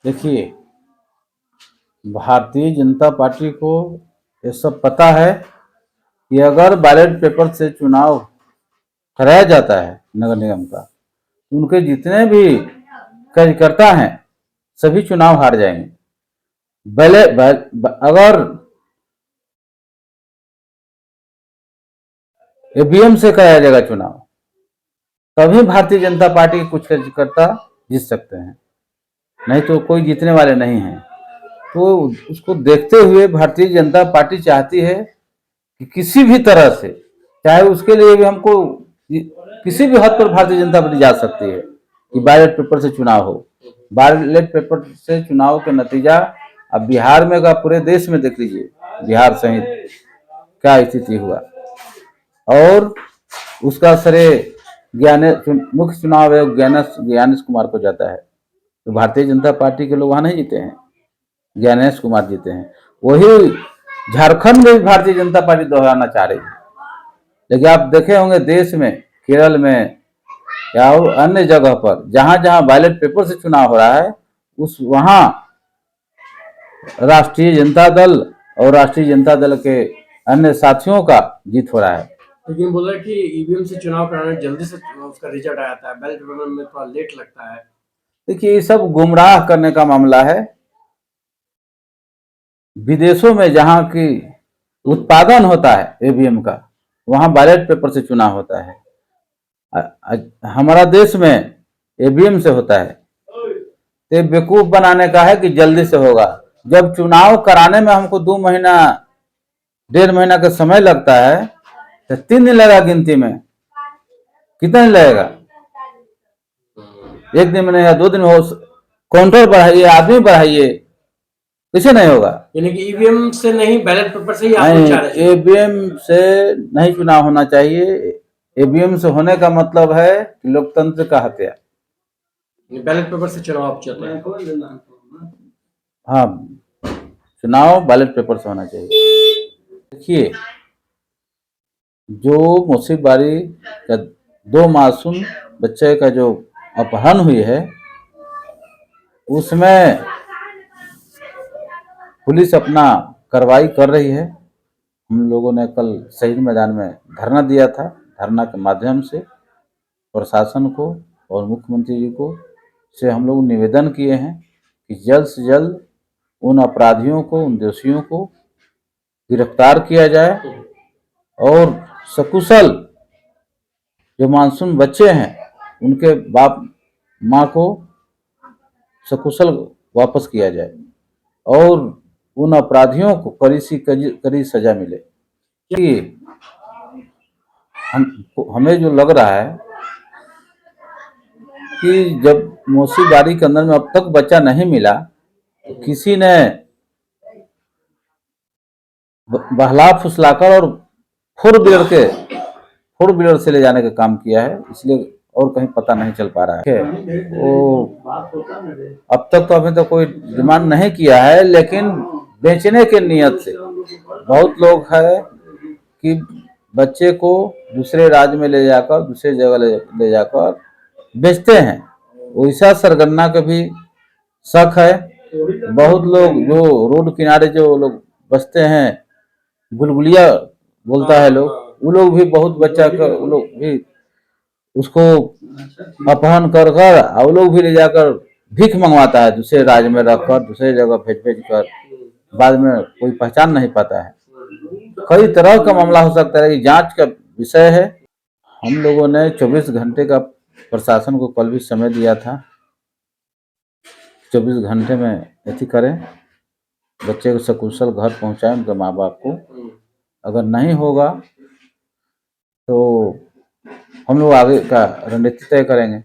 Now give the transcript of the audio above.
देखिए, भारतीय जनता पार्टी को ये सब पता है कि अगर बैलेट पेपर से चुनाव कराया जाता है नगर निगम का, उनके जितने भी कार्यकर्ता हैं सभी चुनाव हार जाएंगे। अगर ईवीएम से कराया जाएगा चुनाव, तभी भारतीय जनता पार्टी के कुछ कार्यकर्ता जीत सकते हैं, नहीं तो कोई जीतने वाले नहीं हैं। तो उसको देखते हुए भारतीय जनता पार्टी चाहती है कि किसी भी तरह से, चाहे उसके लिए भी हमको किसी भी हद पर भारतीय जनता पार्टी जा सकती है कि बैलेट पेपर से चुनाव हो। बैलेट पेपर से चुनाव का नतीजा अब बिहार में का पूरे देश में देख लीजिए, बिहार सहित क्या स्थिति हुआ। और उसका श्रेय मुख्य चुनाव आयोग ज्ञानेश कुमार को जाता है। तो भारतीय जनता पार्टी के लोग वहां नहीं जीते हैं, ज्ञानेश कुमार जीते हैं। वही झारखंड में भी भारतीय जनता पार्टी दोहराना चाह रही है, लेकिन आप देखे होंगे देश में, केरल में या अन्य जगह पर जहां जहां बैलेट पेपर से चुनाव हो रहा है, वहां राष्ट्रीय जनता दल और राष्ट्रीय जनता दल के अन्य साथियों का जीत हो रहा है। लेकिन बोला कि ईवीएम से चुनाव कराने जल्दी से उसका रिजल्ट आता है, बैलेट पेपर में थोड़ा लेट लगता है। देखिए, ये सब गुमराह करने का मामला है। विदेशों में जहां की उत्पादन होता है ईवीएम का, वहां बैलेट पेपर से चुनाव होता है। हमारा देश में ईवीएम से होता है। तो बेवकूफ बनाने का है कि जल्दी से होगा, जब चुनाव कराने में हमको 2 महीना 1.5 महीना का समय लगता है, तो 3 दिन लगेगा गिनती में। कितना दिन लगेगा? 1 दिन में नहीं, 2 दिन में हो। काउंटर बढ़ाइए, आदमी बढ़ाइए, कैसे नहीं होगा? यानी कि ईवीएम से नहीं, बैलेट पेपर से ही आप चाह रहे हैं? ईवीएम से नहीं चुनाव होना चाहिए। ईवीएम से होने का मतलब है लोकतंत्र का हत्या। बैलेट पेपर से चुनाव आप चाहते हैं? हाँ, चुनाव बैलेट पेपर से होना चाहिए। देखिए, जो मुसीबारी का 2 मासूम बच्चे का जो अपहरण हुई है, उसमें पुलिस अपना कार्रवाई कर रही है। हम लोगों ने कल शहीद मैदान में धरना दिया था। धरना के माध्यम से प्रशासन को और मुख्यमंत्री जी को से हम लोग निवेदन किए हैं कि जल्द से जल्द उन अपराधियों को, उन दोषियों को गिरफ्तार किया जाए और सकुशल जो मासूम बच्चे हैं उनके बाप माँ को सकुशल वापस किया जाए और उन अपराधियों को कड़ी सजा मिले। कि हमें जो लग रहा है कि जब मोसीबारी के अंदर में अब तक बच्चा नहीं मिला, तो किसी ने बहला फुसलाकर और 4 व्हीलर से ले जाने का काम किया है, इसलिए और कहीं पता नहीं चल पा रहा है। वो अब तक तो अभी तक कोई डिमांड नहीं किया है, लेकिन बेचने के नियत से बहुत लोग है कि बच्चे को दूसरे राज्य में ले जाकर, दूसरे जगह ले जाकर बेचते हैं। वैसा सरगना का भी शक है। बहुत लोग जो रोड किनारे जो लोग बसते हैं, गुलगुलिया बोलता है लोग, वो लोग भी बहुत बच्चा कर, वो लोग भी उसको अपहरण कर कर वो लोग भी ले जाकर भीख मंगवाता है, दूसरे राज्य में रखकर, दूसरे जगह भेज कर, बाद में कोई पहचान नहीं पाता है। कई तरह का मामला हो सकता है, जांच का विषय है। हम लोगों ने 24 घंटे का प्रशासन को कल भी समय दिया था। 24 घंटे में ऐसी करें, बच्चे को सकुशल घर पहुंचाएं उनके माँ बाप को। अगर नहीं होगा तो हम लोग आगे का रणनीति तय करेंगे।